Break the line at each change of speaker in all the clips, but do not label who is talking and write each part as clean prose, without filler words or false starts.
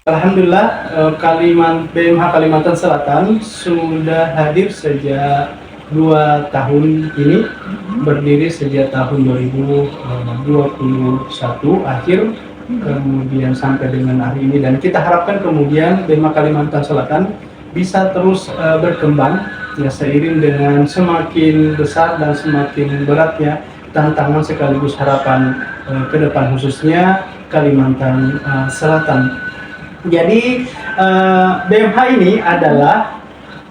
Alhamdulillah, BMH Kalimantan Selatan sudah hadir sejak 2 tahun ini, berdiri sejak tahun 2021 akhir, kemudian sampai dengan hari ini, dan kita harapkan kemudian BMH Kalimantan Selatan bisa terus berkembang ya, seiring dengan semakin besar dan semakin beratnya tantangan sekaligus harapan ke depan, khususnya Kalimantan Selatan. Jadi BMH ini adalah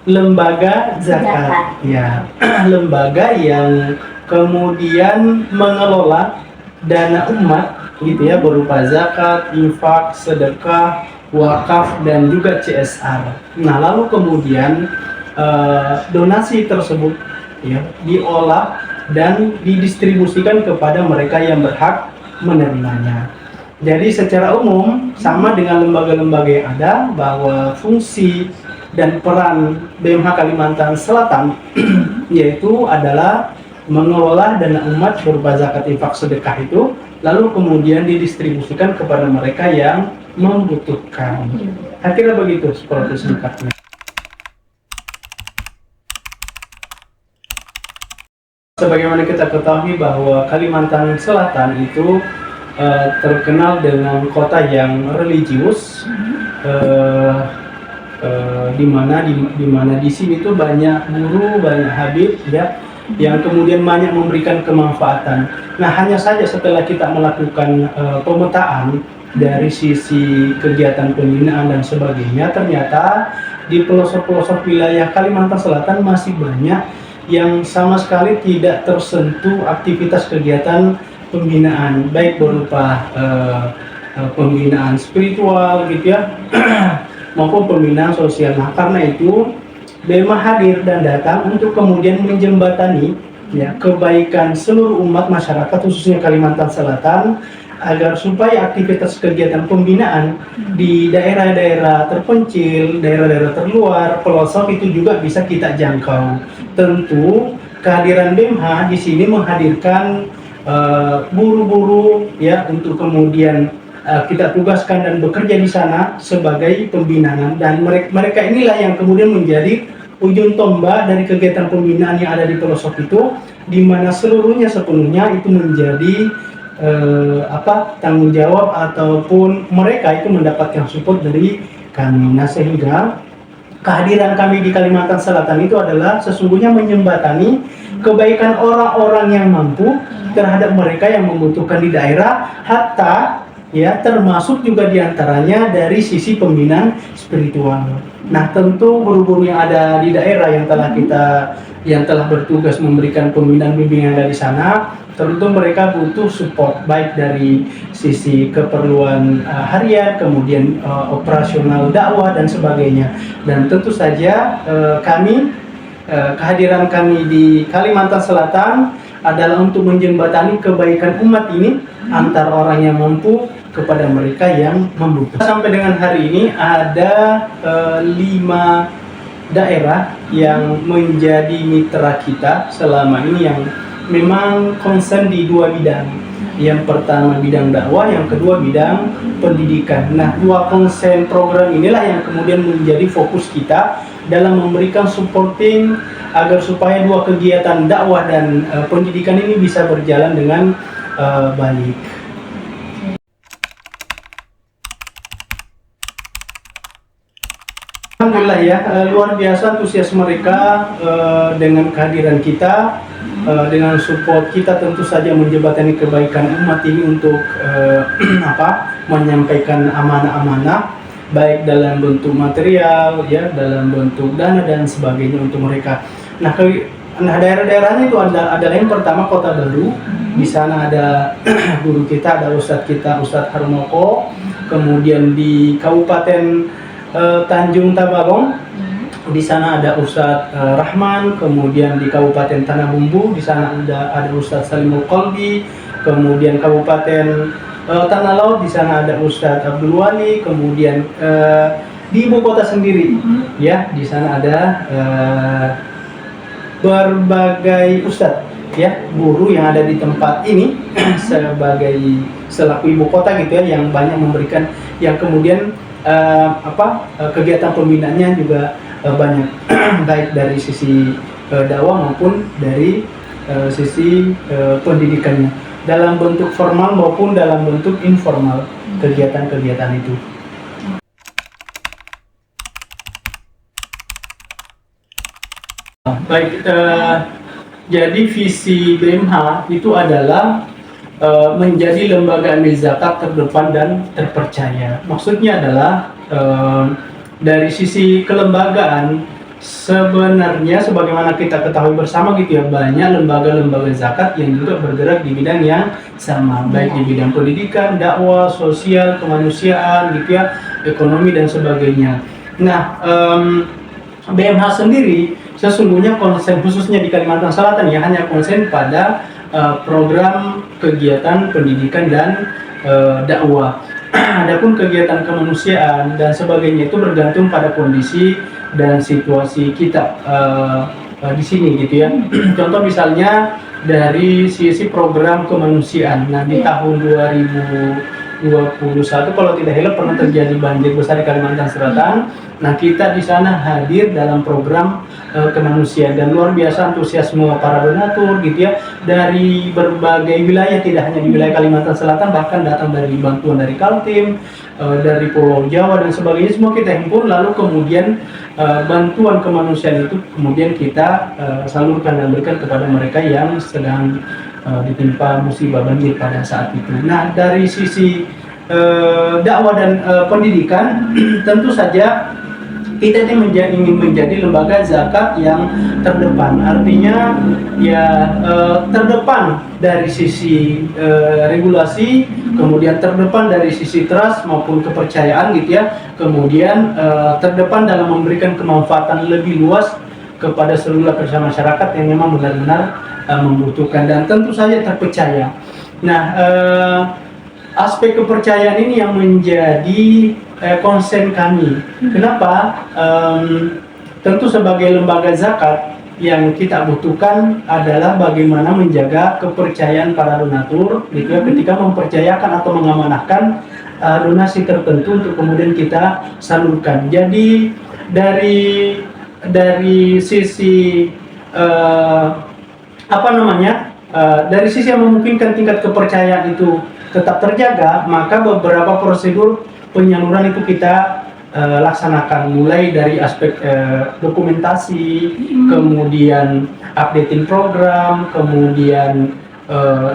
lembaga zakat, ya, lembaga yang kemudian mengelola dana umat, gitu ya, berupa zakat, infak, sedekah, wakaf, dan juga CSR. Nah, lalu kemudian donasi tersebut ya diolah dan didistribusikan kepada mereka yang berhak menerimanya. Jadi secara umum sama dengan lembaga-lembaga yang ada, bahwa fungsi dan peran BMH Kalimantan Selatan yaitu adalah mengelola dana umat berupa zakat, infak, sedekah itu, lalu kemudian didistribusikan kepada mereka yang membutuhkan. Akhirnya begitu seperti singkatnya. Sebagaimana kita ketahui bahwa Kalimantan Selatan itu terkenal dengan kota yang religius, di mana di sini tuh banyak guru, banyak habib ya, yang kemudian banyak memberikan kemanfaatan. Nah, hanya saja setelah kita melakukan pemetaan dari sisi kegiatan pembinaan dan sebagainya, ternyata di pelosok-pelosok wilayah Kalimantan Selatan masih banyak yang sama sekali tidak tersentuh aktivitas kegiatan pembinaan, baik berupa pembinaan spiritual gitu ya maupun pembinaan sosial. Nah, karena itu BMH hadir dan datang untuk kemudian menjembatani ya kebaikan seluruh umat masyarakat, khususnya Kalimantan Selatan, agar supaya aktivitas kegiatan pembinaan di daerah-daerah terpencil, daerah-daerah terluar, pelosok itu juga bisa kita jangkau. Tentu kehadiran BMH di sini menghadirkan guru-guru ya, untuk kemudian kita tugaskan dan bekerja di sana sebagai pembinaan, dan mereka inilah yang kemudian menjadi ujung tombak dari kegiatan pembinaan yang ada di pelosok itu, di mana seluruhnya sepenuhnya itu menjadi tanggung jawab ataupun mereka itu mendapatkan support dari kami. Nah, sehingga kehadiran kami di Kalimantan Selatan itu adalah sesungguhnya menjembatani kebaikan orang-orang yang mampu terhadap mereka yang membutuhkan di daerah, hatta ya termasuk juga diantaranya dari sisi pembinaan spiritual. Nah, tentu guru-guru yang ada di daerah yang telah bertugas memberikan pembinaan bimbingan dari sana, tentu mereka butuh support baik dari sisi keperluan harian, kemudian operasional dakwah dan sebagainya. Dan tentu saja kehadiran kami di Kalimantan Selatan adalah untuk menjembatani kebaikan umat ini antar orang yang mampu kepada mereka yang membutuhkan. Sampai dengan hari ini ada 5 daerah yang menjadi mitra kita selama ini, yang memang concern di 2 bidang. Yang pertama bidang dakwah, yang kedua bidang pendidikan. Nah, 2 konsen program inilah yang kemudian menjadi fokus kita dalam memberikan supporting agar supaya 2 kegiatan dakwah dan pendidikan ini bisa berjalan dengan baik. Alhamdulillah ya, luar biasa antusias mereka dengan kehadiran kita, dengan support kita, tentu saja menjembatani kebaikan umat ini untuk menyampaikan amanah-amanah baik dalam bentuk material ya, dalam bentuk dana dan sebagainya untuk mereka. Nah, daerah-daerahnya itu adalah yang pertama Kota Baru. Di sana ada guru kita, ada Ustadz kita, Ustadz Harmoko. Kemudian di Kabupaten Tanjung Tabalong, di sana ada Ustadz Rahman. Kemudian di Kabupaten Tanah Bumbu, di sana ada Ustadz Salimul Qalbi. Kemudian Kabupaten Tanah Laut, di sana ada Ustadz Abdul Wali. Kemudian di ibu kota sendiri ya, di sana ada berbagai ustadz ya, guru yang ada di tempat ini sebagai selaku ibu kota gitu ya, yang banyak memberikan, yang kemudian kegiatan pembinaannya juga banyak baik dari sisi dakwah maupun dari sisi pendidikannya dalam bentuk formal maupun dalam bentuk informal kegiatan-kegiatan itu. Baik, jadi visi BMH itu adalah menjadi lembaga amil zakat terdepan dan terpercaya. Maksudnya adalah dari sisi kelembagaan sebenarnya sebagaimana kita ketahui bersama gitu ya, banyak lembaga-lembaga zakat yang juga bergerak di bidang yang sama, baik di bidang pendidikan, dakwah, sosial, kemanusiaan gitu ya, ekonomi dan sebagainya. Nah, BMH sendiri sesungguhnya konsen khususnya di Kalimantan Selatan ya hanya konsen pada program kegiatan pendidikan dan dakwah. Adapun kegiatan kemanusiaan dan sebagainya itu bergantung pada kondisi dan situasi kita di sini gitu ya. Contoh misalnya dari sisi program kemanusiaan. Nah, di tahun 2021 kalau tidak hilap pernah terjadi banjir besar di Kalimantan Selatan. Nah, kita di sana hadir dalam program kemanusiaan dan luar biasa antusiasme para donatur gitu ya dari berbagai wilayah, tidak hanya di wilayah Kalimantan Selatan, bahkan datang dari bantuan dari Kaltim, dari Pulau Jawa dan sebagainya, semua kita himpun lalu kemudian bantuan kemanusiaan itu kemudian kita salurkan dan berikan kepada mereka yang sedang ditimpa musibah banjir pada saat itu. Nah, dari sisi dakwah dan pendidikan tentu saja kita ini ingin menjadi lembaga zakat yang terdepan, artinya ya terdepan dari sisi regulasi, kemudian terdepan dari sisi trust maupun kepercayaan gitu ya, kemudian terdepan dalam memberikan kemanfaatan lebih luas kepada seluruh lapisan masyarakat yang memang benar-benar membutuhkan dan tentu saja terpercaya. Nah, aspek kepercayaan ini yang menjadi konsen kami. Kenapa? Tentu sebagai lembaga zakat yang kita butuhkan adalah bagaimana menjaga kepercayaan para donatur gitu ya, ketika mempercayakan atau mengamanahkan donasi tertentu untuk kemudian kita salurkan. Jadi dari sisi dari sisi yang memungkinkan tingkat kepercayaan itu tetap terjaga, maka beberapa prosedur penyaluran itu kita laksanakan, mulai dari aspek dokumentasi, kemudian updating program, kemudian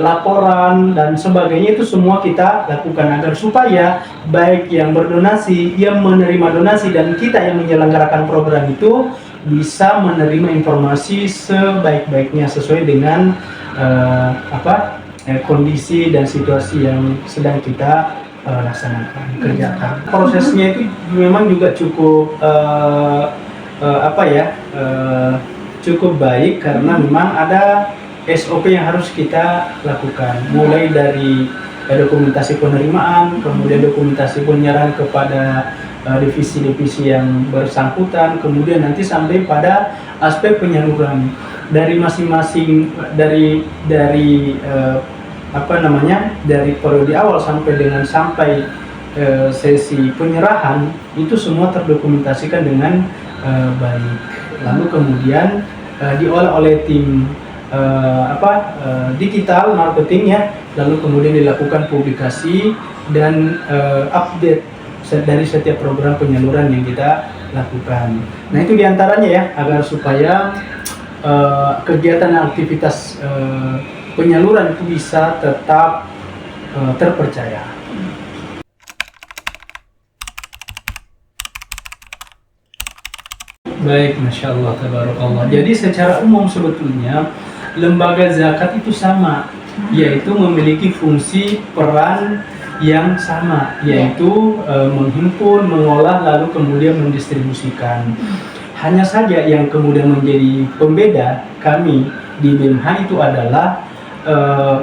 laporan dan sebagainya, itu semua kita lakukan agar supaya baik yang berdonasi, yang menerima donasi dan kita yang menyelenggarakan program itu bisa menerima informasi sebaik-baiknya sesuai dengan kondisi dan situasi yang sedang kita laksanakan, kerjakan. Prosesnya itu memang juga cukup cukup baik karena memang ada SOP yang harus kita lakukan, mulai dari dokumentasi penerimaan, kemudian dokumentasi penyerahan kepada divisi-divisi yang bersangkutan, kemudian nanti sampai pada aspek penyaluran dari masing-masing dari periode awal sampai sesi penyerahan itu semua terdokumentasikan dengan baik. Lalu kemudian diolah oleh tim digital marketing ya, lalu kemudian dilakukan publikasi dan update dari setiap program penyaluran yang kita lakukan. Nah, itu diantaranya ya, agar supaya kegiatan dan aktivitas penyaluran itu bisa tetap terpercaya. Baik, Masya Allah, Tabarakallah. Jadi secara umum sebetulnya lembaga zakat itu sama, yaitu memiliki fungsi peran yang sama, yaitu menghimpun, mengolah, lalu kemudian mendistribusikan. Hanya saja yang kemudian menjadi pembeda kami di BMH itu adalah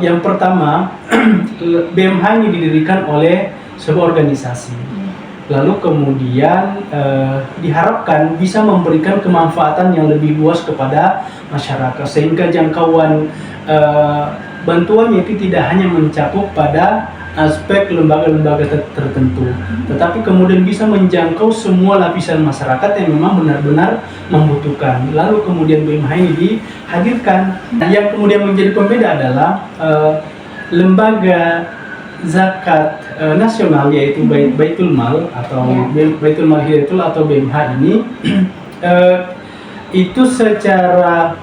yang pertama, BMH ini didirikan oleh sebuah organisasi, lalu kemudian diharapkan bisa memberikan kemanfaatan yang lebih luas kepada masyarakat, sehingga jangkauan bantuannya itu tidak hanya mencakup pada aspek lembaga-lembaga tertentu, tetapi kemudian bisa menjangkau semua lapisan masyarakat yang memang benar-benar membutuhkan. Lalu kemudian BMH ini dihadirkan. Yang kemudian menjadi pembeda adalah lembaga zakat nasional, yaitu Baitul Mal atau Baitul Mal Hidayatul atau BMH ini itu secara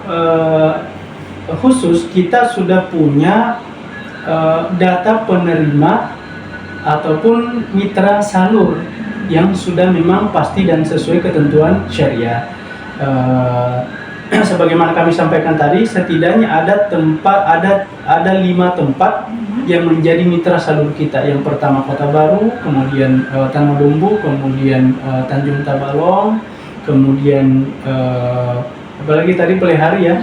khusus kita sudah punya data penerima ataupun mitra salur yang sudah memang pasti dan sesuai ketentuan syariah. Sebagaimana kami sampaikan tadi, setidaknya ada 5 tempat yang menjadi mitra salur kita. Yang pertama Kota Baru, kemudian Tanah Bumbu, kemudian Tanjung Tabalong, kemudian apalagi tadi Pelihari ya,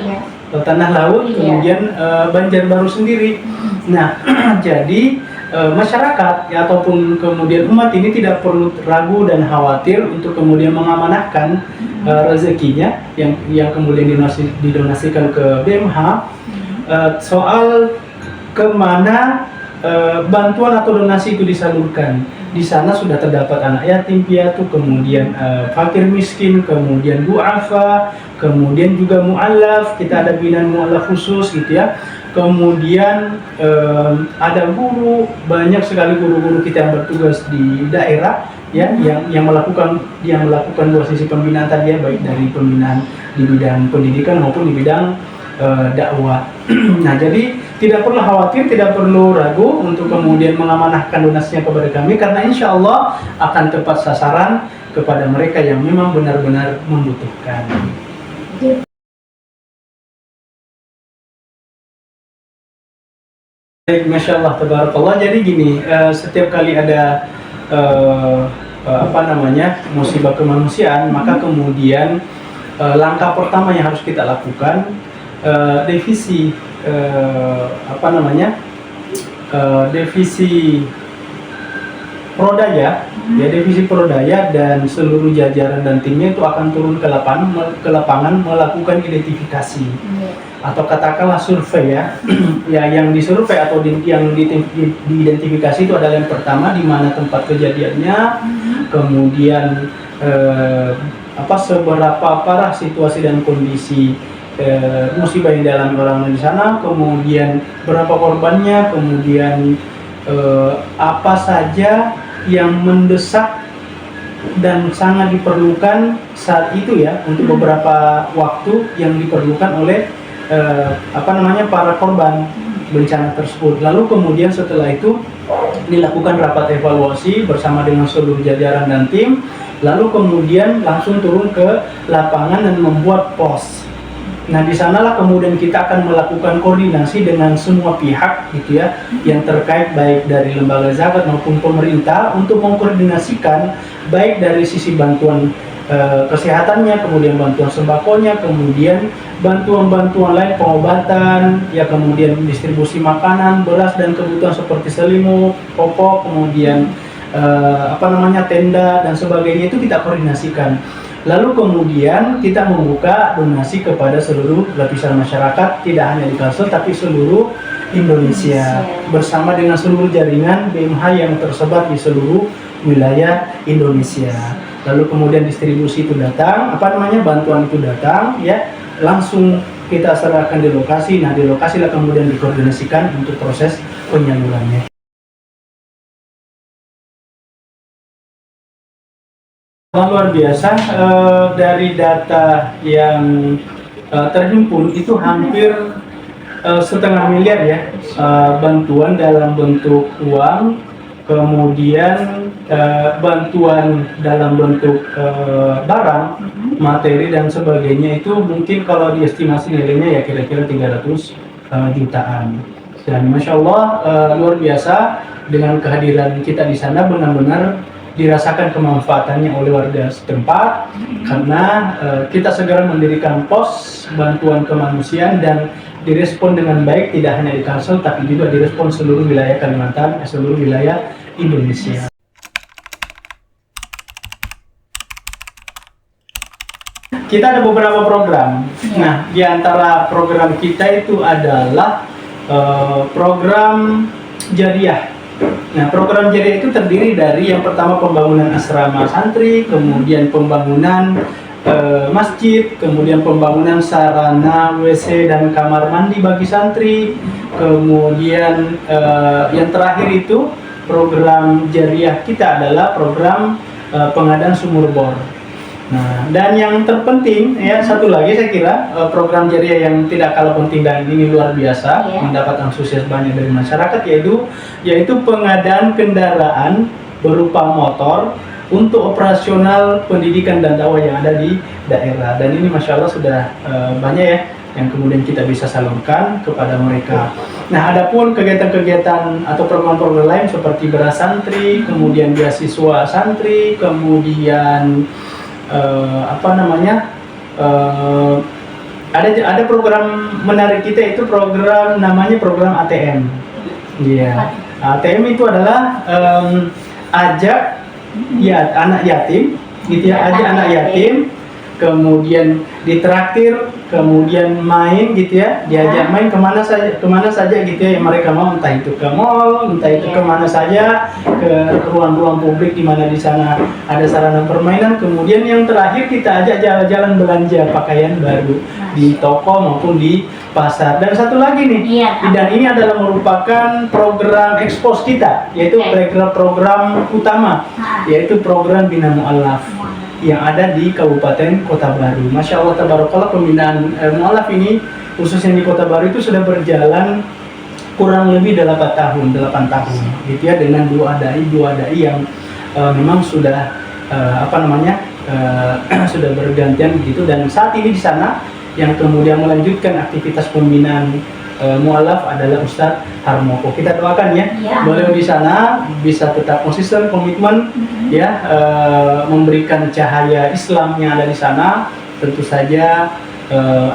Tanah Laut, kemudian Banjarbaru sendiri. Nah, jadi masyarakat ya, ataupun kemudian umat ini tidak perlu ragu dan khawatir untuk kemudian mengamanahkan rezekinya yang kemudian didonasikan ke BMH soal kemana bantuan atau donasi itu disalurkan. Di sana sudah terdapat anak yatim piatu, kemudian fakir miskin, kemudian du'afa, kemudian juga mu'allaf, kita ada binaan mu'allaf khusus gitu ya. Kemudian ada guru, banyak sekali guru-guru kita yang bertugas di daerah ya, yang melakukan dua sisi pembinaan tadi ya, baik dari pembinaan di bidang pendidikan maupun di bidang dakwah. Nah, jadi tidak perlu khawatir, tidak perlu ragu untuk kemudian mengamanahkan donasinya kepada kami, karena insya Allah akan tepat sasaran kepada mereka yang memang benar-benar membutuhkan. Baik, Masya Allah, tabarakallah. Jadi gini, setiap kali ada musibah kemanusiaan, maka kemudian langkah pertama yang harus kita lakukan devisi divisi Prodaya dan seluruh jajaran dan timnya itu akan turun ke lapangan melakukan identifikasi atau katakanlah survei ya. Ya, yang disurvei atau yang diidentifikasi itu adalah yang pertama di mana tempat kejadiannya, kemudian seberapa parah situasi dan kondisi musibah yang dialami orang di sana, kemudian berapa korbannya, kemudian apa saja yang mendesak dan sangat diperlukan saat itu ya, untuk beberapa waktu yang diperlukan oleh para korban bencana tersebut. Lalu kemudian setelah itu dilakukan rapat evaluasi bersama dengan seluruh jajaran dan tim, lalu kemudian langsung turun ke lapangan dan membuat pos. Nah, di sanalah kemudian kita akan melakukan koordinasi dengan semua pihak gitu ya, yang terkait baik dari lembaga zakat maupun pemerintah untuk mengkoordinasikan baik dari sisi bantuan kesehatannya, kemudian bantuan sembakonya, kemudian bantuan-bantuan lain pengobatan, ya kemudian distribusi makanan, beras dan kebutuhan seperti selimut, popok, kemudian tenda dan sebagainya, itu kita koordinasikan. Lalu kemudian kita membuka donasi kepada seluruh lapisan masyarakat, tidak hanya di Kalsel tapi seluruh Indonesia, bersama dengan seluruh jaringan BMH yang tersebar di seluruh wilayah Indonesia. Lalu kemudian distribusi itu datang, bantuan itu datang ya, langsung kita serahkan di lokasi. Nah, di lokasi lah kemudian dikoordinasikan untuk proses penyalurannya. Luar biasa, dari data yang terhimpun itu hampir 1,5 miliar ya, bantuan dalam bentuk uang, kemudian bantuan dalam bentuk barang, materi dan sebagainya. Itu mungkin kalau diestimasi nilainya ya kira-kira 300 jutaan. Dan Masya Allah, luar biasa dengan kehadiran kita di sana, benar-benar dirasakan kemanfaatannya oleh warga setempat, karena kita segera mendirikan pos bantuan kemanusiaan dan direspon dengan baik, tidak hanya di Kalsel tapi juga direspon seluruh wilayah Kalimantan, seluruh wilayah Indonesia. Kita ada beberapa program. Nah, di antara program kita itu adalah program jariah Nah, program Jariah itu terdiri dari yang pertama pembangunan asrama santri, kemudian pembangunan masjid, kemudian pembangunan sarana WC dan kamar mandi bagi santri, kemudian yang terakhir itu program Jariah kita adalah program pengadaan sumur bor. Nah, dan yang terpenting ya satu lagi saya kira program Jariah yang tidak kalah penting dan ini luar biasa mendapat antusias banyak dari masyarakat yaitu pengadaan kendaraan berupa motor untuk operasional pendidikan dan dakwah yang ada di daerah. Dan ini masya Allah sudah banyak ya yang kemudian kita bisa salurkan kepada mereka. Nah, adapun kegiatan-kegiatan atau program-program lain seperti beras santri, kemudian beasiswa santri, kemudian ada program menarik kita itu program namanya program ATM. Iya, ATM itu adalah ajak ya anak yatim, gitu ya, ajak anak yatim, kemudian ditraktir, kemudian main gitu ya, diajak main kemana saja gitu ya yang mereka mau, entah itu ke mall, entah itu kemana saja, ke ruang-ruang publik di mana di sana ada sarana permainan. Kemudian yang terakhir kita ajak jalan-jalan belanja pakaian baru di toko maupun di pasar. Dan satu lagi nih, dan ini adalah merupakan program ekspos kita, yaitu program utama, yaitu program Bina Mu'allaf yang ada di Kabupaten Kota Baru. Masya Allah, tabarakallah, pembinaan mu'alaf ini khususnya di Kota Baru itu sudah berjalan kurang lebih 8 tahun gitu ya, dengan dua dai yang memang sudah sudah bergantian gitu. Dan saat ini di sana yang kemudian melanjutkan aktivitas pembinaan mu'alaf adalah Ustadz Harmoko. Kita doakan ya, beliau di sana bisa tetap konsisten, komitmen ya, memberikan cahaya Islam yang ada di sana. Tentu saja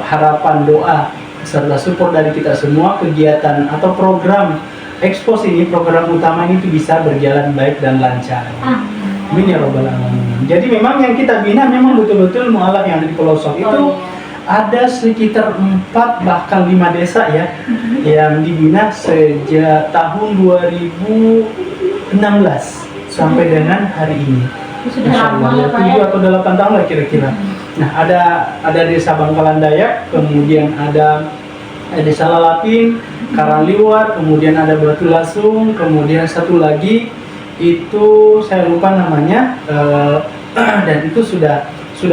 harapan, doa serta support dari kita semua, kegiatan atau program ekspos ini, program utama ini bisa berjalan baik dan lancar. Amin ya robbal alamin. Jadi memang yang kita bina memang betul-betul mu'alaf yang ada di pelosok itu ada sekitar 4 bahkan 5 desa ya yang dibina sejak tahun 2016 sampai dengan hari ini. Masya Allah, ya, 7 atau 8 tahun lah kira-kira. Nah, ada desa Bangkalan Dayak, kemudian ada desa Lalapin, Karangliwar, kemudian ada Batu Lasung, kemudian satu lagi itu saya lupa namanya, dan itu sudah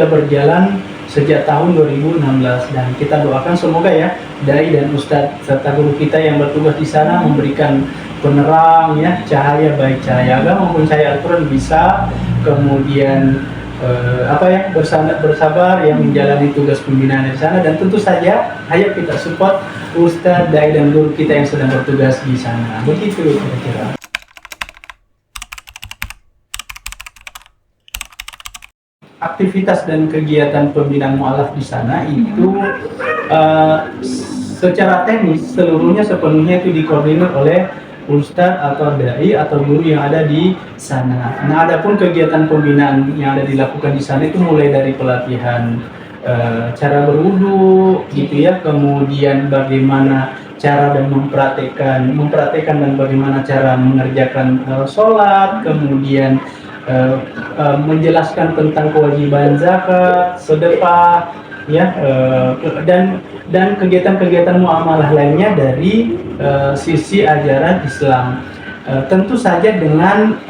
berjalan sejak tahun 2016. Dan kita doakan semoga ya dai dan ustadz serta guru kita yang bertugas di sana memberikan penerang ya, cahaya, baik cahaya agama maupun cahaya Al-Quran, bisa kemudian bersabar yang menjalani tugas pembinaan di sana. Dan tentu saja ayo kita support ustadz, dai dan guru kita yang sedang bertugas di sana. Begitu kira-kira. Aktivitas dan kegiatan pembinaan mu'alaf di sana itu secara teknis seluruhnya sepenuhnya itu dikoordinir oleh ustadz atau dai atau guru yang ada di sana. Nah, adapun kegiatan pembinaan yang ada dilakukan di sana itu mulai dari pelatihan cara berwudu gitu ya, kemudian bagaimana cara dan mempraktekkan dan bagaimana cara mengerjakan sholat, kemudian menjelaskan tentang kewajiban zakat, sedekah, ya, dan kegiatan-kegiatan muamalah lainnya dari sisi ajaran Islam. Tentu saja dengan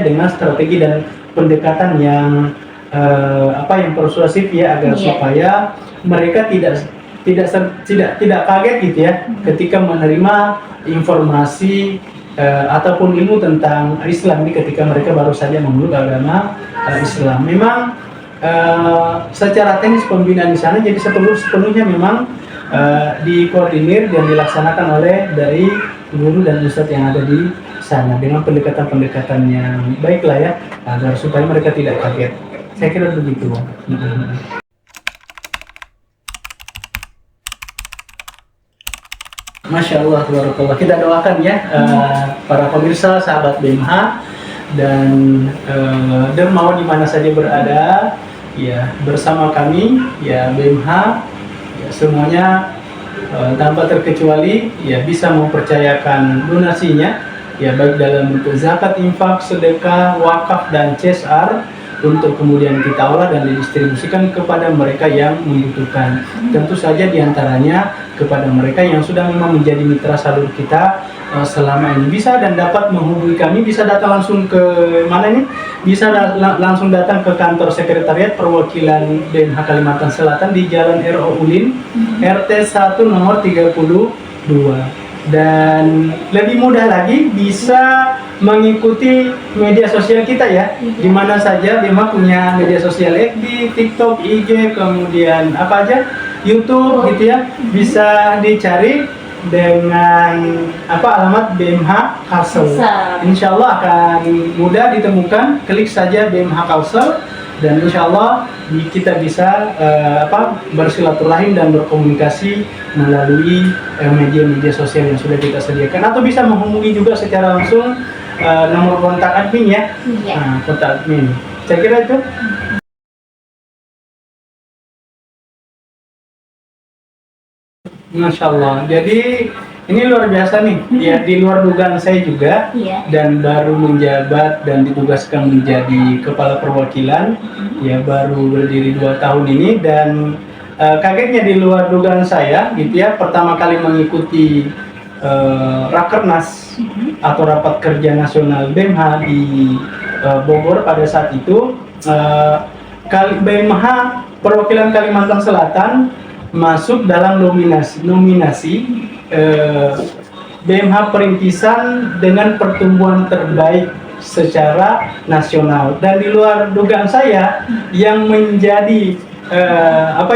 dengan strategi dan pendekatan yang yang persuasif ya, agar supaya mereka tidak kaget gitu ya ketika menerima informasi ataupun ilmu tentang Islam ini ketika mereka baru saja memeluk agama Islam. Memang secara teknis pembinaan di sana jadi sepenuhnya memang dikoordinir dan dilaksanakan oleh dari guru dan ustadz yang ada di sana dengan pendekatan-pendekatan yang baiklah ya, agar supaya mereka tidak kaget. Saya kira begitu. Masya Allah, tabarakallah. Kita doakan ya para pemirsa, sahabat BMH dan dermawan di mana saja berada ya, bersama kami ya BMH ya, semuanya tanpa terkecuali ya bisa mempercayakan donasinya ya baik dalam bentuk zakat, infak, sedekah, wakaf dan CSR untuk kemudian kita olah dan didistribusikan kepada mereka yang membutuhkan. Tentu saja diantaranya kepada mereka yang sudah memang menjadi mitra salur kita selama ini. Bisa dan dapat menghubungi kami, bisa datang langsung ke mana ini? Bisa langsung datang ke kantor sekretariat perwakilan BMH Kalimantan Selatan di Jalan R.O. Ulin, RT 1 nomor 32. Dan lebih mudah lagi bisa mengikuti media sosial kita ya, di mana saja BMH punya media sosial, FB, TikTok, IG, kemudian apa aja, YouTube gitu ya, bisa dicari dengan alamat BMH Kalsel. Insya Allah akan mudah ditemukan, klik saja BMH Kalsel dan insya Allah kita bisa bersilaturahim dan berkomunikasi melalui media-media sosial yang sudah kita sediakan, atau bisa menghubungi juga secara langsung nomor kontak admin ya. Nah, kontak admin saya kira itu. Masya Allah, jadi ini luar biasa nih ya, di luar dugaan saya juga dan baru menjabat dan ditugaskan menjadi kepala perwakilan ya, baru berdiri 2 tahun ini, dan kagetnya di luar dugaan saya gitu ya, pertama kali mengikuti Rakernas atau Rapat Kerja Nasional BMH di Bogor pada saat itu, BMH perwakilan Kalimantan Selatan masuk dalam nominasi BMH Perintisan dengan pertumbuhan terbaik secara nasional. Dan di luar dugaan saya, yang menjadi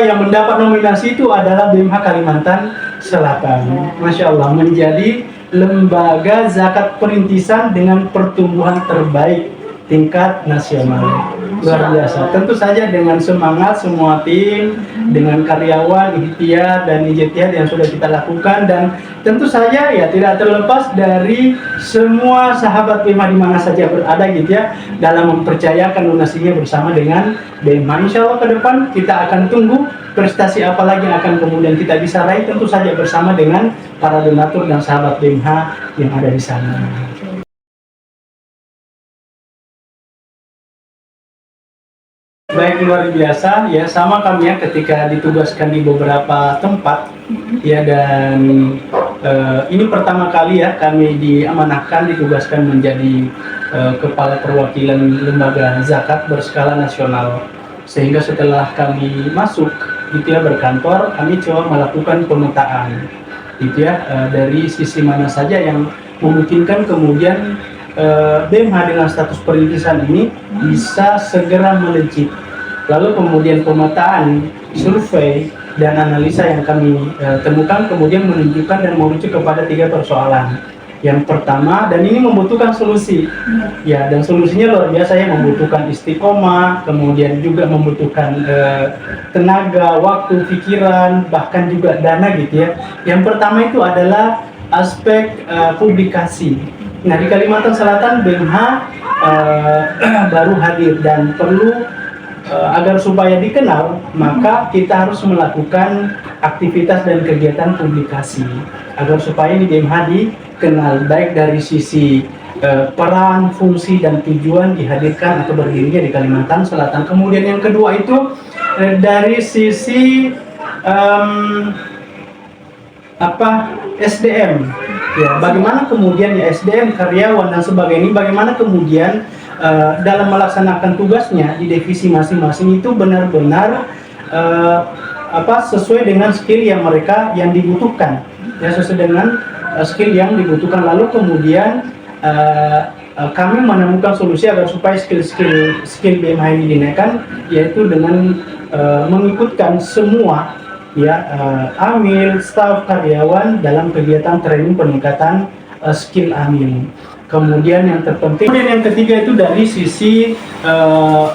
yang mendapat nominasi itu adalah BMH Kalimantan Selatan. Masya Allah, menjadi lembaga zakat perintisan dengan pertumbuhan terbaik tingkat nasional. Luar biasa. Tentu saja dengan semangat semua tim, dengan karyawan, ikhtiar dan ijtihad yang sudah kita lakukan, dan tentu saja ya tidak terlepas dari semua sahabat BMH di mana saja berada gitu ya, dalam mempercayakan donasinya bersama dengan BMH. Insya Allah ke depan kita akan tunggu prestasi apa lagi yang akan kemudian kita bisa raih, tentu saja bersama dengan para donatur dan sahabat BMH yang ada di sana. Baik, luar biasa ya, sama kami ya ketika ditugaskan di beberapa tempat ya, dan ini pertama kali ya kami diamanahkan ditugaskan menjadi kepala perwakilan lembaga zakat berskala nasional, sehingga setelah kami masuk gitu ya berkantor, kami coba melakukan pemetaan gitu ya, dari sisi mana saja yang memungkinkan kemudian BMH dengan status perintisan ini bisa segera melejit. Lalu kemudian pemetaan, survei, dan analisa yang kami temukan kemudian menunjukkan dan merujuk kepada 3 persoalan. Yang pertama, dan ini membutuhkan solusi ya, dan solusinya luar biasa ya, membutuhkan istiqomah, kemudian juga membutuhkan tenaga, waktu, pikiran, bahkan juga dana gitu ya. Yang pertama itu adalah aspek publikasi. Nah, di Kalimantan Selatan BMH baru hadir, dan perlu agar supaya dikenal, maka kita harus melakukan aktivitas dan kegiatan publikasi agar supaya di BMH dikenal, baik dari sisi peran, fungsi, dan tujuan dihadirkan atau berdirinya di Kalimantan Selatan. Kemudian yang kedua itu dari sisi SDM ya, bagaimana kemudian ya SDM, karyawan dan sebagainya, bagaimana kemudian dalam melaksanakan tugasnya di divisi masing-masing itu benar-benar sesuai dengan skill yang mereka yang dibutuhkan ya, sesuai dengan skill yang dibutuhkan. Lalu kemudian kami menemukan solusi agar supaya skill BMH ini dinaikkan, yaitu dengan mengikutkan semua ya amil, staf, karyawan dalam kegiatan training peningkatan skill amil. Kemudian yang terpenting, kemudian yang ketiga itu dari sisi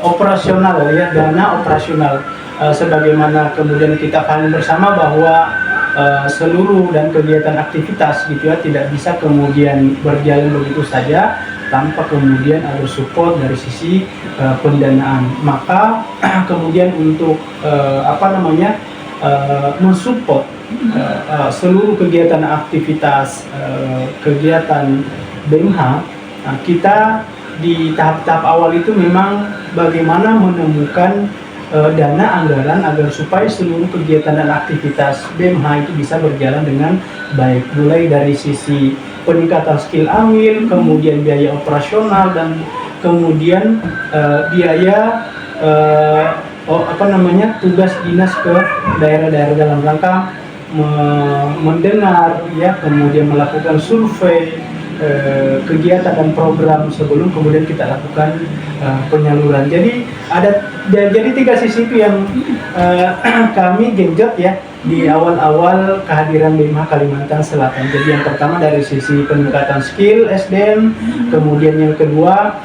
operasional ya, dana operasional. Sebagaimana kemudian kita pahami bersama bahwa seluruh dan kegiatan aktivitas gitu ya tidak bisa kemudian berjalan begitu saja tanpa kemudian ada support dari sisi pendanaan. Maka kemudian untuk mensupport seluruh kegiatan aktivitas kegiatan BMH, kita di tahap-tahap awal itu memang bagaimana menemukan dana anggaran agar supaya seluruh kegiatan dan aktivitas BMH itu bisa berjalan dengan baik, mulai dari sisi peningkatan skill amil, kemudian biaya operasional, dan kemudian biaya tugas dinas ke daerah-daerah dalam rangka mendengar, ya, kemudian melakukan survei kegiatan dan program sebelum kemudian kita lakukan penyaluran. Jadi jadi 3 sisi itu yang kami genjot, ya, di awal-awal kehadiran BMH Kalimantan Selatan. Jadi yang pertama dari sisi peningkatan skill SDM, kemudian yang kedua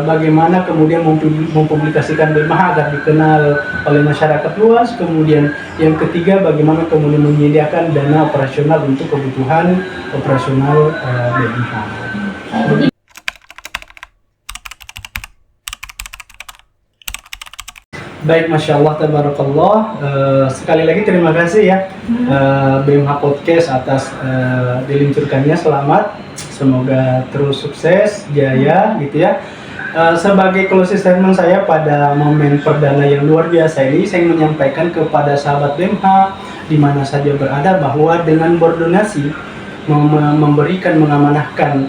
bagaimana kemudian mempublikasikan BMH agar dikenal oleh masyarakat luas, kemudian yang ketiga bagaimana kemudian menyediakan dana operasional untuk kebutuhan operasional BMH. Baik, Masya Allah, Tabarakallah. Sekali lagi terima kasih, ya, BMH Podcast atas diluncurkannya. Selamat, semoga terus sukses, jaya, gitu ya. Sebagai closing statement saya pada momen perdana yang luar biasa ini, saya menyampaikan kepada sahabat BMH di mana saja berada bahwa dengan berdonasi, memberikan, mengamanahkan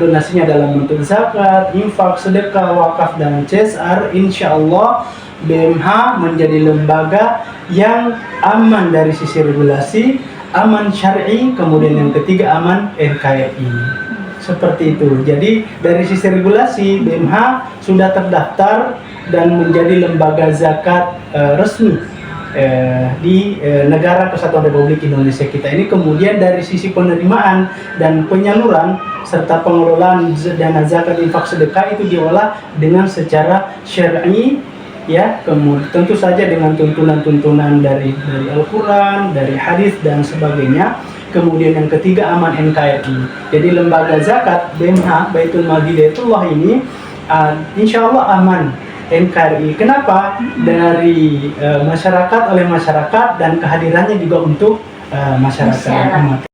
donasinya dalam bentuk zakat, infak, sedekah, wakaf, dan CSR, insya Allah BMH menjadi lembaga yang aman dari sisi regulasi, aman syar'i, kemudian yang ketiga aman NKRI. Seperti itu. Jadi dari sisi regulasi BMH sudah terdaftar dan menjadi lembaga zakat resmi di negara Kesatuan Republik Indonesia kita ini. Kemudian dari sisi penerimaan dan penyaluran serta pengelolaan dana zakat, infak, sedekah itu diolah dengan secara syar'i, ya, kemudian tentu saja dengan tuntunan-tuntunan dari Al-Quran, dari hadis dan sebagainya. Kemudian yang ketiga aman NKRI. Jadi lembaga zakat BMH Baitul Mal Hidayatullah ini insya Allah aman NKRI. Kenapa? Dari masyarakat, oleh masyarakat, dan kehadirannya juga untuk masyarakat.